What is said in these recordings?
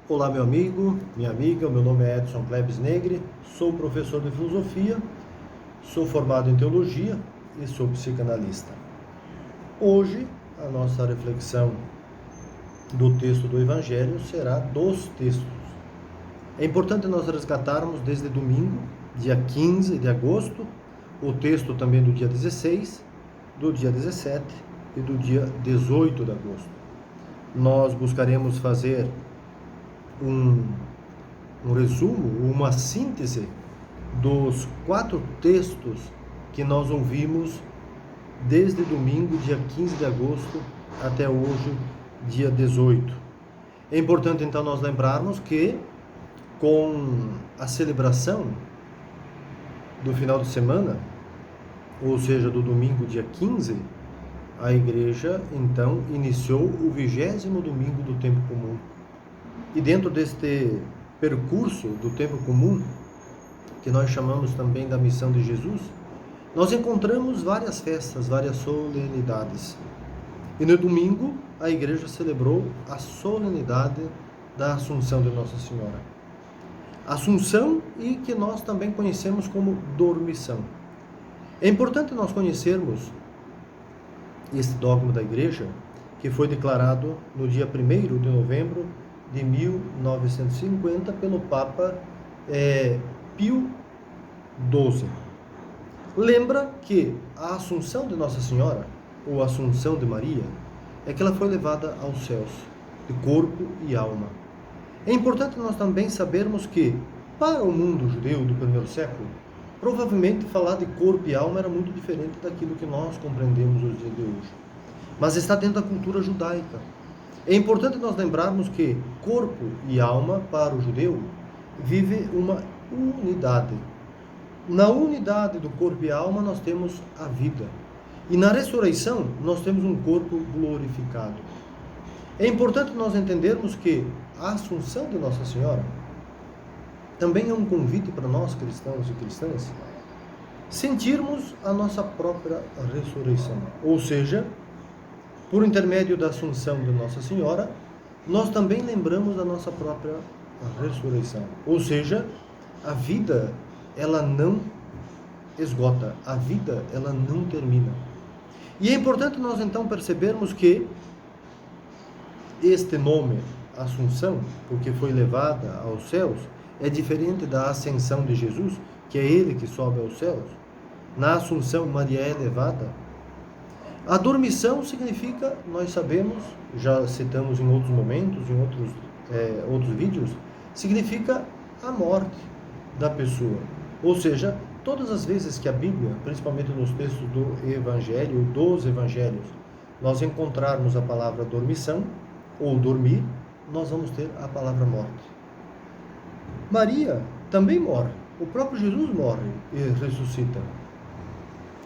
Olá, meu amigo, minha amiga, meu nome é Edson Klebs Negri, sou professor de filosofia, sou formado em teologia e sou psicanalista. Hoje, a nossa reflexão do texto do Evangelho será dos textos. É importante nós resgatarmos desde domingo, dia 15 de agosto, o texto também do dia 16, do dia 17 e do dia 18 de agosto. Nós buscaremos fazer um resumo, uma síntese dos 4 textos que nós ouvimos desde domingo, dia 15 de agosto, até hoje, dia 18. É importante então nós lembrarmos que com a celebração do final de semana, ou seja, do domingo, dia 15, a igreja então iniciou o 20º domingo do tempo comum. E dentro deste percurso do tempo comum, que nós chamamos também da missão de Jesus, nós encontramos várias festas, várias solenidades. E no domingo, a igreja celebrou a solenidade da Assunção de Nossa Senhora. Assunção e que nós também conhecemos como dormição. É importante nós conhecermos este dogma da igreja, que foi declarado no dia 1º de novembro de 1950 pelo Papa Pio XII. Lembra que a Assunção de Nossa Senhora, ou Assunção de Maria, é que ela foi levada aos céus, de corpo e alma. É importante nós também sabermos que, para o mundo judeu do primeiro século, provavelmente falar de corpo e alma era muito diferente daquilo que nós compreendemos nos dias de hoje. Mas está dentro da cultura judaica. É importante nós lembrarmos que corpo e alma, para o judeu, vive uma unidade. Na unidade do corpo e alma, nós temos a vida. E na ressurreição, nós temos um corpo glorificado. É importante nós entendermos que a Assunção de Nossa Senhora também é um convite para nós, cristãos e cristãs, sentirmos a nossa própria ressurreição. Ou seja, por intermédio da Assunção de Nossa Senhora, nós também lembramos da nossa própria ressurreição. Ou seja, a vida, ela não esgota, a vida, ela não termina. E é importante nós então percebermos que este nome, Assunção, porque foi levada aos céus, é diferente da ascensão de Jesus, que é ele que sobe aos céus. Na Assunção, Maria é levada. A dormição significa, nós sabemos, já citamos em outros momentos, em outros vídeos, significa a morte da pessoa. Ou seja, todas as vezes que a Bíblia, principalmente nos textos do Evangelho, dos Evangelhos, nós encontrarmos a palavra dormição, ou dormir, nós vamos ter a palavra morte. Maria também morre. O próprio Jesus morre e ressuscita.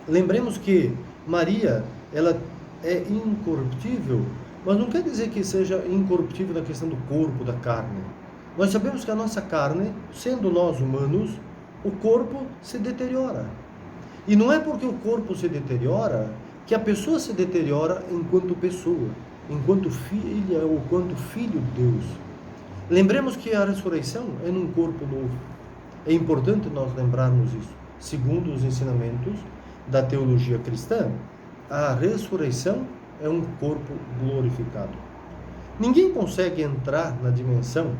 Lembremos que Maria, ela é incorruptível, mas não quer dizer que seja incorruptível na questão do corpo, da carne. Nós sabemos que a nossa carne, sendo nós humanos, o corpo se deteriora. E não é porque o corpo se deteriora que a pessoa se deteriora enquanto pessoa, enquanto filha ou enquanto filho de Deus. Lembremos que a ressurreição é num corpo novo. É importante nós lembrarmos isso. Segundo os ensinamentos da teologia cristã, a ressurreição é um corpo glorificado. Ninguém consegue entrar na dimensão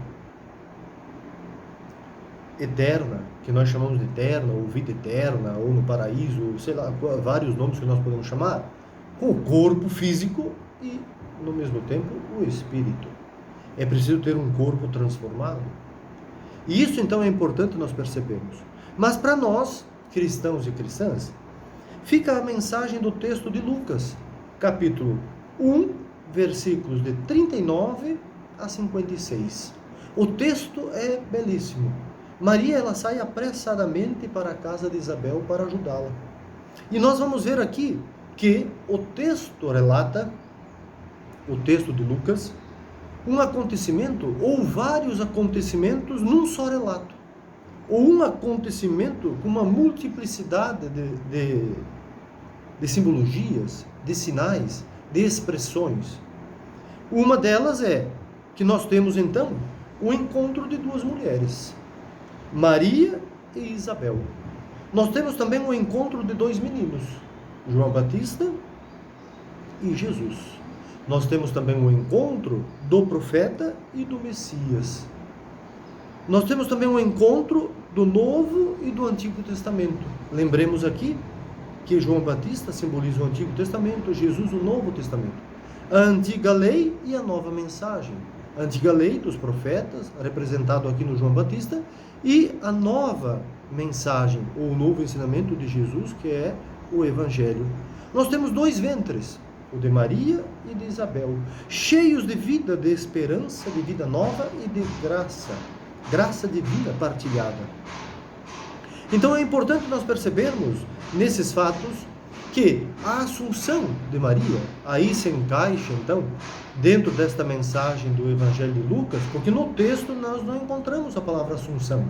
eterna, que nós chamamos de eterna, ou vida eterna, ou no paraíso, sei lá, vários nomes que nós podemos chamar, com o corpo físico e, no mesmo tempo, o espírito. É preciso ter um corpo transformado. E isso, então, é importante nós percebermos. Mas para nós, cristãos e cristãs, fica a mensagem do texto de Lucas, capítulo 1, versículos de 39 a 56. O texto é belíssimo. Maria, ela sai apressadamente para a casa de Isabel para ajudá-la. E nós vamos ver aqui que o texto relata, o texto de Lucas, um acontecimento ou vários acontecimentos num só relato. Ou um acontecimento com uma multiplicidade de simbologias, de sinais, de expressões. Uma delas é que nós temos então o encontro de duas mulheres, Maria e Isabel. Nós temos também o encontro de dois meninos, João Batista e Jesus. Nós temos também o encontro do profeta e do Messias. Nós temos também o encontro do Novo e do Antigo Testamento. Lembremos aqui que João Batista simboliza o Antigo Testamento, Jesus o Novo Testamento. A antiga lei e a nova mensagem. A antiga lei dos profetas, representado aqui no João Batista, e a nova mensagem, ou o novo ensinamento de Jesus, que é o Evangelho. Nós temos dois ventres, o de Maria e de Isabel, cheios de vida, de esperança, de vida nova e de graça divina partilhada. Então é importante nós percebermos nesses fatos que a Assunção de Maria, aí se encaixa então dentro desta mensagem do Evangelho de Lucas, porque no texto nós não encontramos a palavra Assunção.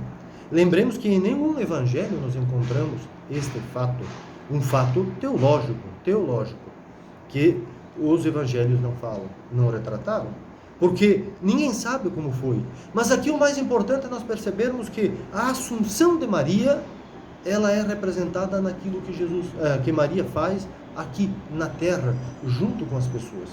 Lembremos que em nenhum evangelho nós encontramos este fato, um fato teológico, que os evangelhos não falam, não retrataram, porque ninguém sabe como foi. Mas aqui o mais importante é nós percebermos que a Assunção de Maria, ela é representada naquilo que Maria faz aqui na terra, junto com as pessoas.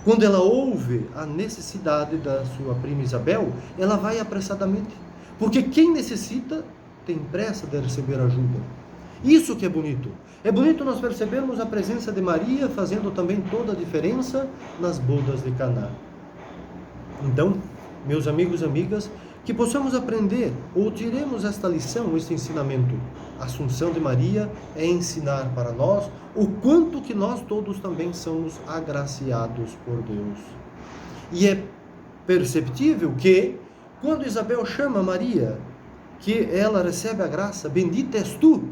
Quando ela ouve a necessidade da sua prima Isabel, ela vai apressadamente, porque quem necessita tem pressa de receber ajuda. Isso que é bonito. É bonito nós percebermos a presença de Maria fazendo também toda a diferença nas bodas de Caná. Então, meus amigos e amigas, que possamos aprender, ou tiremos esta lição, este ensinamento. A Assunção de Maria é ensinar para nós o quanto que nós todos também somos agraciados por Deus. E é perceptível que, quando Isabel chama Maria, que ela recebe a graça, bendita és tu.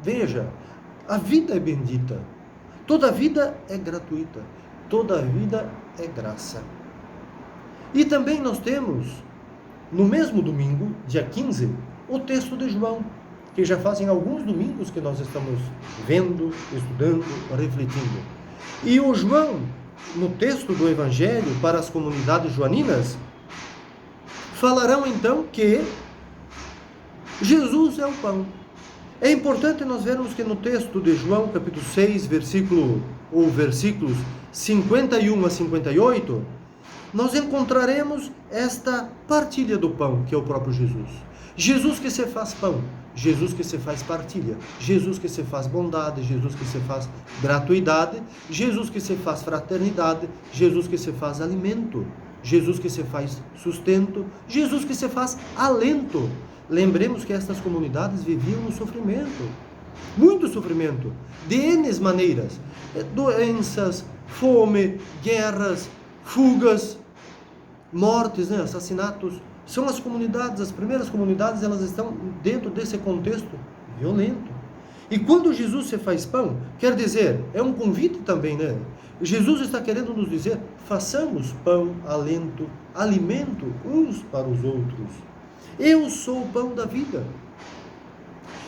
Veja, a vida é bendita, toda vida é gratuita, toda vida é graça. E também nós temos, no mesmo domingo, dia 15, o texto de João, que já fazem alguns domingos que nós estamos vendo, estudando, refletindo. E o João, no texto do Evangelho para as comunidades joaninas, falarão então que Jesus é o pão. É importante nós vermos que no texto de João, capítulo 6, versículos 51 a 58, nós encontraremos esta partilha do pão, que é o próprio Jesus. Jesus que se faz pão, Jesus que se faz partilha, Jesus que se faz bondade, Jesus que se faz gratuidade, Jesus que se faz fraternidade, Jesus que se faz alimento, Jesus que se faz sustento, Jesus que se faz alento. Lembremos que estas comunidades viviam no sofrimento, muito sofrimento, de N maneiras, doenças, fome, guerras, fugas, mortes, assassinatos. São as comunidades, as primeiras comunidades, elas estão dentro desse contexto violento. E quando Jesus se faz pão, quer dizer, é um convite também, né? Jesus está querendo nos dizer, façamos pão, alento, alimento uns para os outros. Eu sou o pão da vida.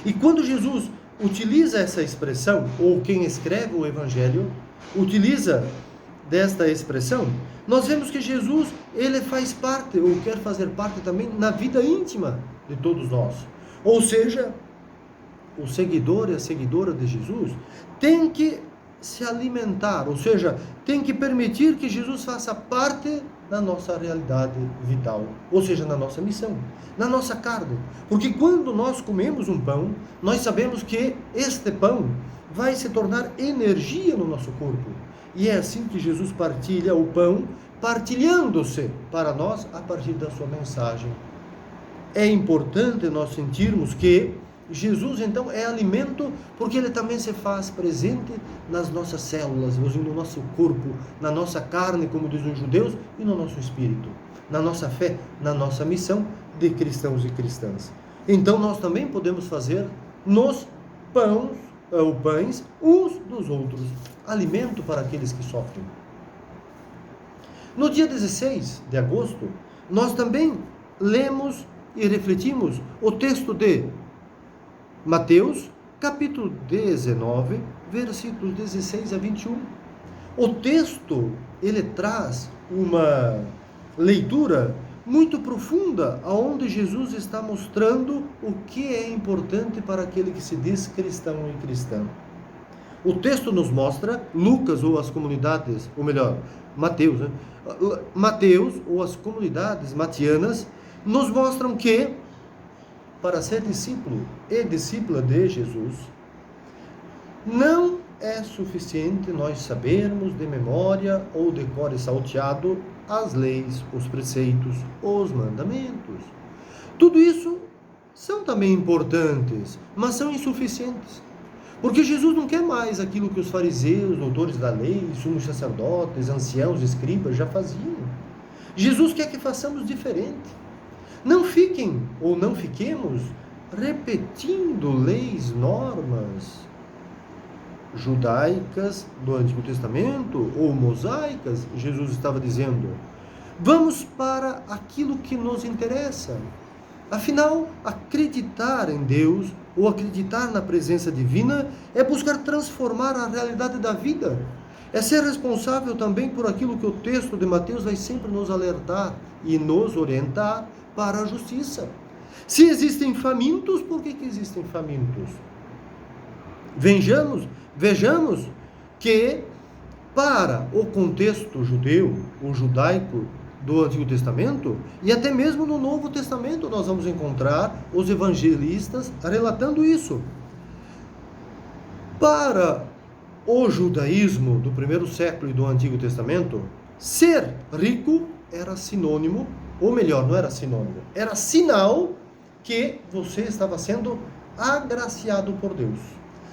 E quando Jesus utiliza essa expressão, ou quem escreve o Evangelho utiliza desta expressão, nós vemos que Jesus, ele faz parte, ou quer fazer parte também, na vida íntima de todos nós. Ou seja, o seguidor e a seguidora de Jesus tem que se alimentar, ou seja, tem que permitir que Jesus faça parte da nossa realidade vital, ou seja, na nossa missão, na nossa carne. Porque quando nós comemos um pão, nós sabemos que este pão vai se tornar energia no nosso corpo. E é assim que Jesus partilha o pão, partilhando-se para nós a partir da sua mensagem. É importante nós sentirmos que Jesus, então, é alimento, porque ele também se faz presente nas nossas células, no nosso corpo, na nossa carne, como dizem os judeus, e no nosso espírito, na nossa fé, na nossa missão de cristãos e cristãs. Então, nós também podemos fazer nos pães uns dos outros, alimento para aqueles que sofrem. No dia 16 de agosto, nós também lemos e refletimos o texto de Mateus, capítulo 19, versículos 16 a 21. O texto, ele traz uma leitura muito profunda, aonde Jesus está mostrando o que é importante para aquele que se diz cristão e cristão. O texto nos mostra, Lucas ou as comunidades, ou melhor, Mateus, né? Mateus ou as comunidades matianas nos mostram que para ser discípulo e discípula de Jesus, não é suficiente nós sabermos de memória ou de cor salteado as leis, os preceitos, os mandamentos. Tudo isso são também importantes, mas são insuficientes. Porque Jesus não quer mais aquilo que os fariseus, doutores da lei, sumos sacerdotes, anciãos, escribas já faziam. Jesus quer que façamos diferente. Não fiquem ou não fiquemos repetindo leis, normas judaicas do Antigo Testamento ou mosaicas. Jesus estava dizendo: vamos para aquilo que nos interessa. Afinal, acreditar em Deus ou acreditar na presença divina é buscar transformar a realidade da vida. É ser responsável também por aquilo que o texto de Mateus vai sempre nos alertar e nos orientar para a justiça. Se existem famintos, por que existem famintos? Vejamos que para o contexto judeu, o judaico do Antigo Testamento, e até mesmo no Novo Testamento nós vamos encontrar os evangelistas relatando isso. Para o judaísmo do primeiro século e do Antigo Testamento, ser rico era sinônimo, ou melhor, não era sinônimo, era sinal que você estava sendo agraciado por Deus.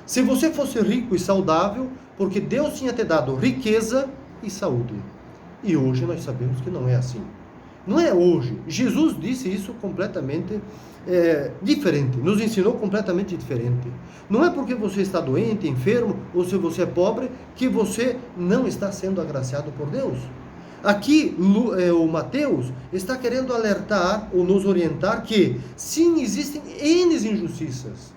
Se você fosse rico e saudável, porque Deus tinha te dado riqueza e saúde. E hoje nós sabemos que não é assim. Não é hoje. Jesus disse isso completamente diferente. Nos ensinou completamente diferente. Não é porque você está doente, enfermo, ou se você é pobre, que você não está sendo agraciado por Deus. Aqui, o Mateus está querendo alertar ou nos orientar que, sim, existem N injustiças.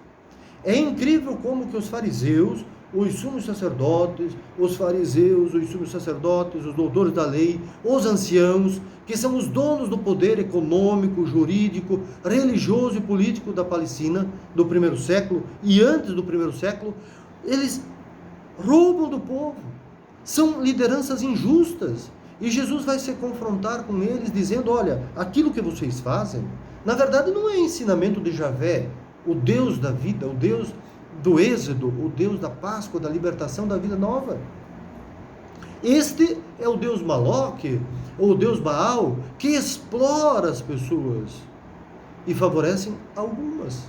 É incrível como que os fariseus, os sumos sacerdotes, os doutores da lei, os anciãos, que são os donos do poder econômico, jurídico, religioso e político da Palestina do primeiro século e antes do primeiro século, eles roubam do povo, são lideranças injustas. E Jesus vai se confrontar com eles dizendo: olha, aquilo que vocês fazem, na verdade não é ensinamento de Javé, o Deus da vida, o Deus do êxodo, o Deus da Páscoa, da libertação, da vida nova. Este é o Deus Maloque, ou o Deus Baal, que explora as pessoas e favorecem algumas.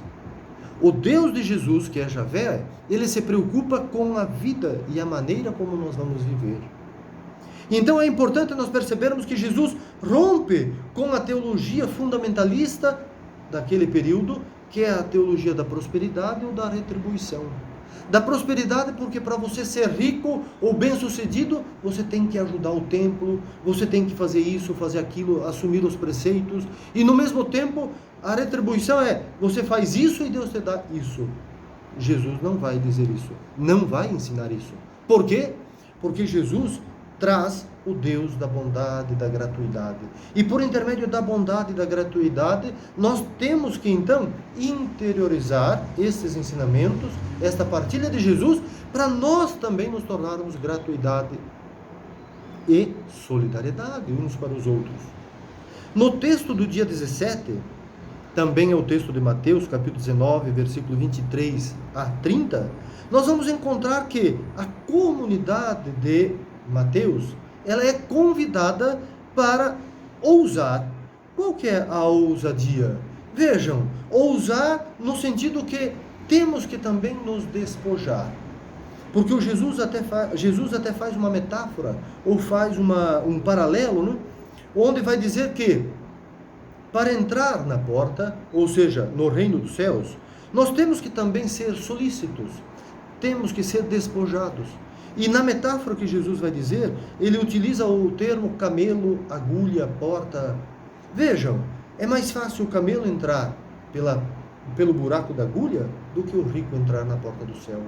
O Deus de Jesus, que é Javé, ele se preocupa com a vida e a maneira como nós vamos viver. Então é importante nós percebermos que Jesus rompe com a teologia fundamentalista daquele período, que é a teologia da prosperidade ou da retribuição. Da prosperidade porque para você ser rico ou bem-sucedido, você tem que ajudar o templo, você tem que fazer isso, fazer aquilo, assumir os preceitos, e no mesmo tempo a retribuição é, você faz isso e Deus te dá isso. Jesus não vai dizer isso, não vai ensinar isso. Por quê? Porque Jesus traz o Deus da bondade e da gratuidade. E por intermédio da bondade e da gratuidade, nós temos que então interiorizar esses ensinamentos, esta partilha de Jesus, para nós também nos tornarmos gratuidade e solidariedade uns para os outros. No texto do dia 17, também é o texto de Mateus, capítulo 19, versículo 23 a 30, nós vamos encontrar que a comunidade de Mateus, ela é convidada para ousar. Qual que é a ousadia? Vejam, ousar no sentido que temos que também nos despojar. Porque o Jesus até faz uma metáfora, ou faz um paralelo, né? Onde vai dizer que para entrar na porta, ou seja, no reino dos céus, nós temos que também ser solícitos, temos que ser despojados. E na metáfora que Jesus vai dizer, ele utiliza o termo camelo, agulha, porta. Vejam, é mais fácil o camelo entrar pelo buraco da agulha do que o rico entrar na porta do céu.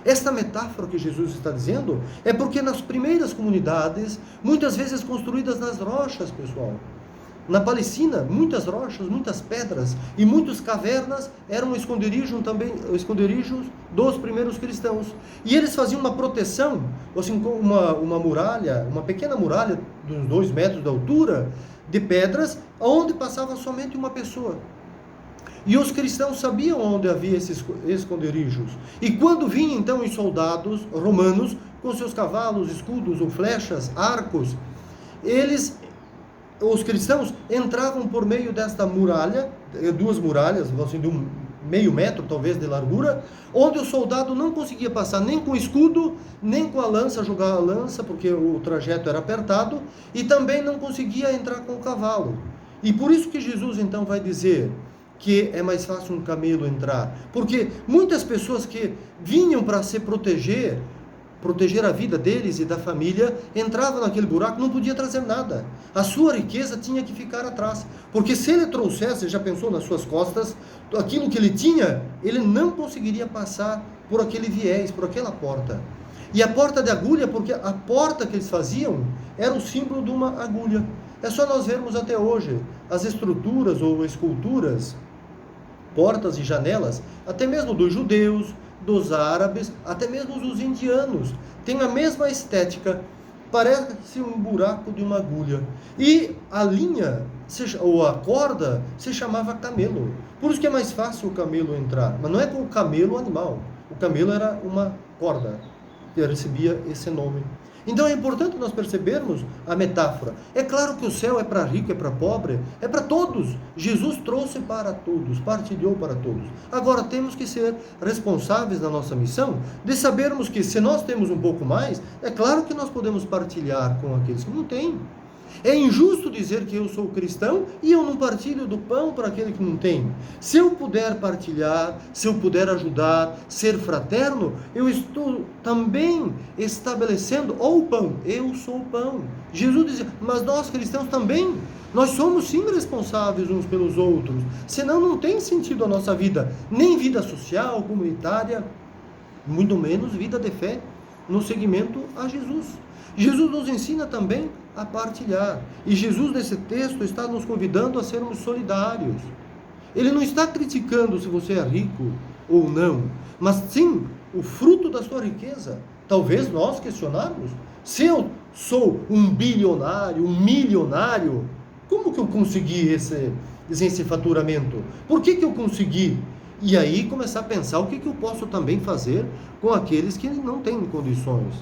Esta metáfora que Jesus está dizendo é porque nas primeiras comunidades, muitas vezes construídas nas rochas, pessoal, Na Palestina, muitas rochas, muitas pedras e muitas cavernas eram esconderijos dos primeiros cristãos. E eles faziam uma proteção, assim, com uma muralha, uma pequena muralha de uns 2 metros de altura, de pedras, onde passava somente uma pessoa. E os cristãos sabiam onde havia esses esconderijos. E quando vinham então os soldados romanos com seus cavalos, escudos ou flechas, arcos, os cristãos entravam por meio desta muralha, 2 muralhas, assim, de 1/2 metro talvez de largura, onde o soldado não conseguia passar nem com o escudo, nem com a lança, jogar a lança, porque o trajeto era apertado, e também não conseguia entrar com o cavalo. E por isso que Jesus então vai dizer que é mais fácil um camelo entrar, porque muitas pessoas que vinham para se proteger a vida deles e da família, entravam naquele buraco, não podia trazer nada. A sua riqueza tinha que ficar atrás, porque se ele trouxesse, já pensou nas suas costas, aquilo que ele tinha, ele não conseguiria passar por aquele viés, por aquela porta. E a porta de agulha, porque a porta que eles faziam era o símbolo de uma agulha. É só nós vermos até hoje as estruturas ou esculturas, portas e janelas, até mesmo dos judeus, dos árabes, até mesmo dos indianos, tem a mesma estética, parece um buraco de uma agulha. E a linha, ou a corda, se chamava camelo. Por isso que é mais fácil o camelo entrar. Mas não é com o camelo animal. O camelo era uma corda que recebia esse nome. Então é importante nós percebermos a metáfora. É claro que o céu é para rico, é para pobre, é para todos. Jesus trouxe para todos, partilhou para todos. Agora temos que ser responsáveis na nossa missão, de sabermos que se nós temos um pouco mais, é claro que nós podemos partilhar com aqueles que não têm. É injusto dizer que eu sou cristão e eu não partilho do pão para aquele que não tem. Se eu puder partilhar, se eu puder ajudar, ser fraterno, eu estou também estabelecendo o pão. Eu sou o pão. Jesus dizia, mas nós cristãos também, nós somos sim responsáveis uns pelos outros. Senão não tem sentido a nossa vida, nem vida social, comunitária, muito menos vida de fé no seguimento a Jesus. Jesus nos ensina também a partilhar. E Jesus, nesse texto, está nos convidando a sermos solidários. Ele não está criticando se você é rico ou não, mas sim o fruto da sua riqueza. Talvez nós questionarmos, se eu sou um bilionário, um milionário, como que eu consegui esse faturamento? Por que eu consegui? E aí começar a pensar o que eu posso também fazer com aqueles que não têm condições.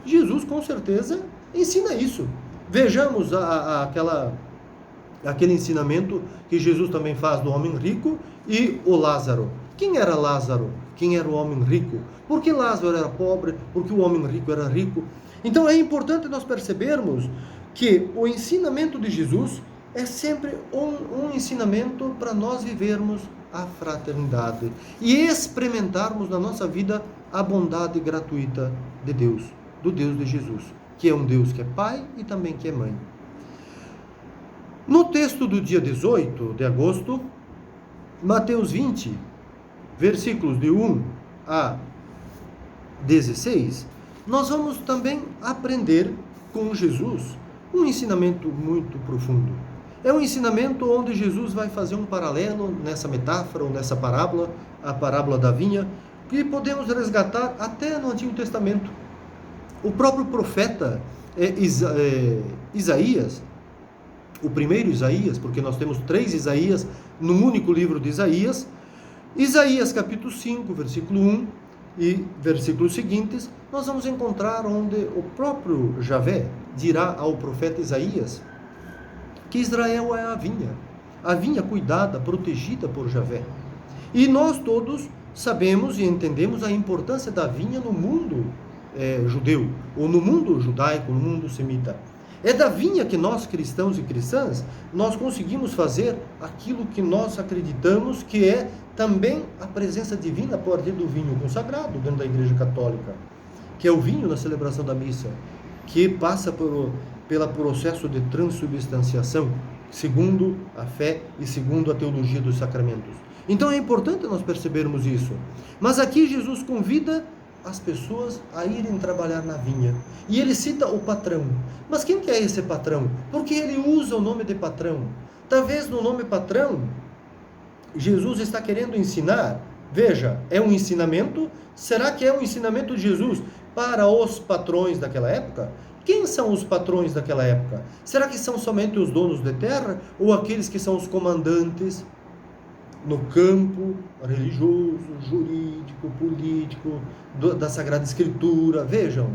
Jesus, com certeza, ensina isso. Vejamos aquele ensinamento que Jesus também faz do homem rico e o Lázaro. Quem era Lázaro? Quem era o homem rico? Por que Lázaro era pobre? Porque o homem rico era rico? Então é importante nós percebermos que o ensinamento de Jesus é sempre um ensinamento para nós vivermos a fraternidade e experimentarmos na nossa vida a bondade gratuita de Deus, do Deus de Jesus, que é um Deus que é Pai e também que é Mãe. No texto do dia 18 de agosto, Mateus 20, versículos de 1 a 16, nós vamos também aprender com Jesus um ensinamento muito profundo. É um ensinamento onde Jesus vai fazer um paralelo nessa metáfora ou nessa parábola, a parábola da vinha, que podemos resgatar até no Antigo Testamento. O próprio profeta Isaías, o primeiro Isaías, porque nós temos 3 Isaías num único livro de Isaías, Isaías capítulo 5, versículo 1 e versículos seguintes, nós vamos encontrar onde o próprio Javé dirá ao profeta Isaías que Israel é a vinha cuidada, protegida por Javé. E nós todos sabemos e entendemos a importância da vinha no mundo judeu, ou no mundo judaico, no mundo semita. É da vinha que nós, cristãos e cristãs, nós conseguimos fazer aquilo que nós acreditamos que é também a presença divina a partir do vinho consagrado dentro da Igreja Católica, que é o vinho na celebração da missa, que passa pelo processo de transubstanciação, segundo a fé e segundo a teologia dos sacramentos. Então é importante nós percebermos isso. Mas aqui Jesus convida as pessoas a irem trabalhar na vinha. E ele cita o patrão. Mas quem que é esse patrão? Porque ele usa o nome de patrão. Talvez no nome patrão, Jesus está querendo ensinar, veja, é um ensinamento, será que é um ensinamento de Jesus para os patrões daquela época? Quem são os patrões daquela época? Será que são somente os donos de terra ou aqueles que são os comandantes no campo religioso, jurídico, político, da Sagrada Escritura? Vejam,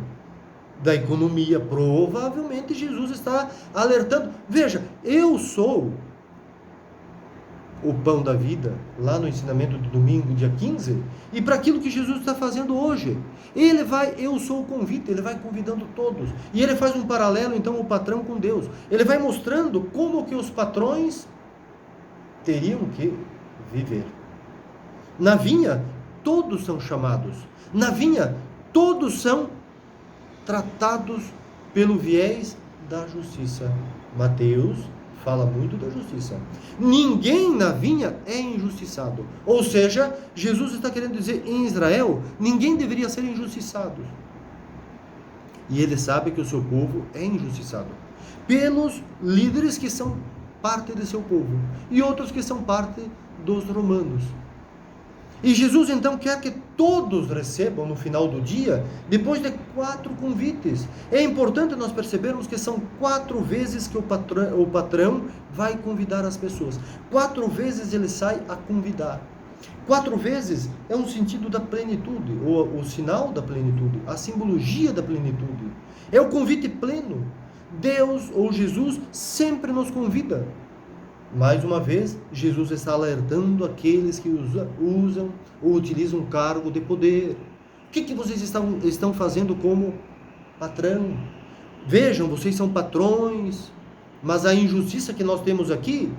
da economia. Provavelmente Jesus está alertando. Veja, eu sou o pão da vida, lá no ensinamento de domingo, dia 15, e para aquilo que Jesus está fazendo hoje. Eu sou o convite, ele vai convidando todos. E ele faz um paralelo, então, o patrão com Deus. Ele vai mostrando como que os patrões teriam que viver. Na vinha, todos são chamados. Na vinha, todos são tratados pelo viés da justiça. Mateus fala muito da justiça. Ninguém na vinha é injustiçado. Ou seja, Jesus está querendo dizer, em Israel, ninguém deveria ser injustiçado. E ele sabe que o seu povo é injustiçado pelos líderes que são parte de seu povo e outros que são parte dos romanos. E Jesus então quer que todos recebam no final do dia, depois de 4 convites. É importante nós percebermos que são 4 vezes que o patrão vai convidar as pessoas. 4 vezes ele sai a convidar. 4 vezes é um sentido da plenitude, ou o sinal da plenitude, a simbologia da plenitude. É o convite pleno. Deus ou Jesus sempre nos convida. Mais uma vez, Jesus está alertando aqueles que usam ou utilizam um cargo de poder. O que vocês estão fazendo como patrão? Vejam, vocês são patrões, mas a injustiça que nós temos aqui,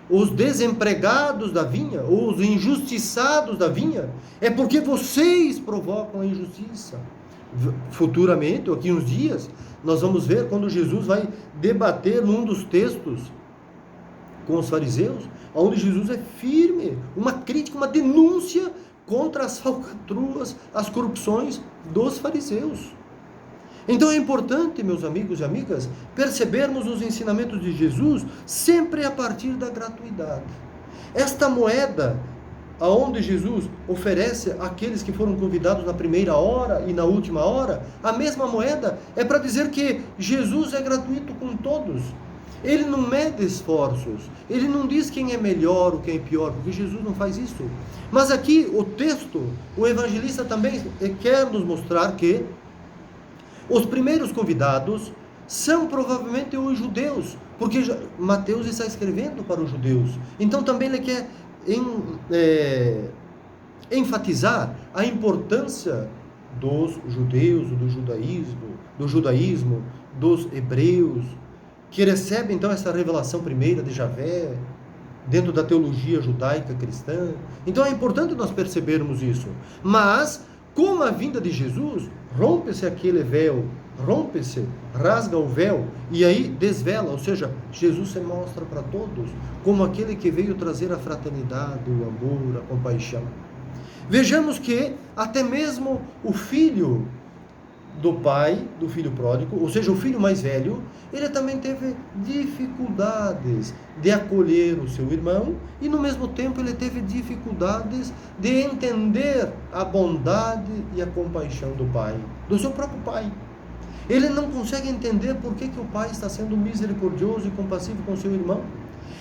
os desempregados da vinha, ou os injustiçados da vinha, é porque vocês provocam a injustiça. Futuramente, aqui uns dias, nós vamos ver quando Jesus vai debater num dos textos com os fariseus, onde Jesus é firme, uma crítica, uma denúncia contra as falcatruas, as corrupções dos fariseus. Então é importante, meus amigos e amigas, percebermos os ensinamentos de Jesus sempre a partir da gratuidade. Esta moeda, aonde Jesus oferece àqueles que foram convidados na primeira hora e na última hora, a mesma moeda é para dizer que Jesus é gratuito com todos. Ele não mede esforços, ele não diz quem é melhor ou quem é pior, porque Jesus não faz isso. Mas aqui o texto, o evangelista também quer nos mostrar que os primeiros convidados são provavelmente os judeus, porque Mateus está escrevendo para os judeus. Então também ele quer enfatizar a importância dos judeus, do judaísmo, dos hebreus, que recebe então essa revelação primeira de Javé, dentro da teologia judaica cristã. Então é importante nós percebermos isso. Mas, com a vinda de Jesus, rompe-se aquele véu, rasga o véu, e aí desvela, ou seja, Jesus se mostra para todos como aquele que veio trazer a fraternidade, o amor, a compaixão. Vejamos que até mesmo o filho do pai, do filho pródigo, ou seja, o filho mais velho, ele também teve dificuldades de acolher o seu irmão e, no mesmo tempo, ele teve dificuldades de entender a bondade e a compaixão do pai, do seu próprio pai. Ele não consegue entender por que o pai está sendo misericordioso e compassivo com seu irmão.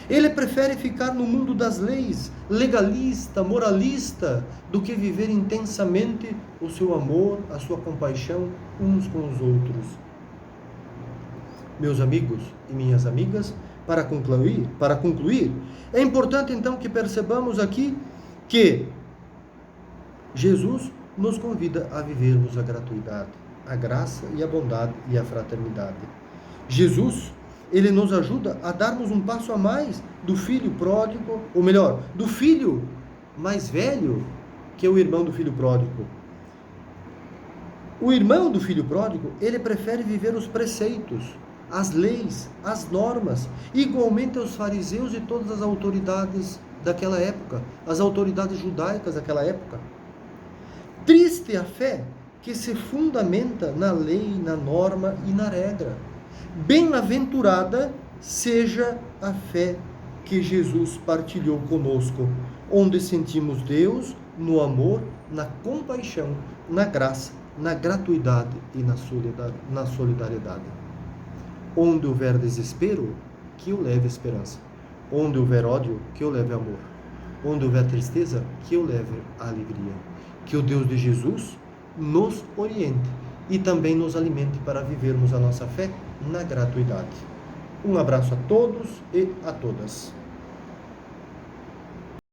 Ele prefere ficar no mundo das leis, legalista, moralista, do que viver intensamente o seu amor, a sua compaixão uns com os outros. Meus amigos e minhas amigas, para concluir, é importante então que percebamos aqui que Jesus nos convida a vivermos a gratuidade, a graça e a bondade e a fraternidade. Jesus, ele nos ajuda a darmos um passo a mais do filho pródigo, ou melhor, do filho mais velho, que é o irmão do filho pródigo. O irmão do filho pródigo, ele prefere viver os preceitos, as leis, as normas, igualmente aos fariseus e todas as autoridades daquela época, as autoridades judaicas daquela época. Triste a fé que se fundamenta na lei, na norma e na regra. Bem-aventurada seja a fé que Jesus partilhou conosco, onde sentimos Deus no amor, na compaixão, na graça, na gratuidade e na solidariedade. Onde houver desespero, que eu leve esperança. Onde houver ódio, que eu leve amor. Onde houver tristeza, que eu leve alegria. Que o Deus de Jesus nos oriente e também nos alimente para vivermos a nossa fé na gratuidade. Um abraço a todos e a todas.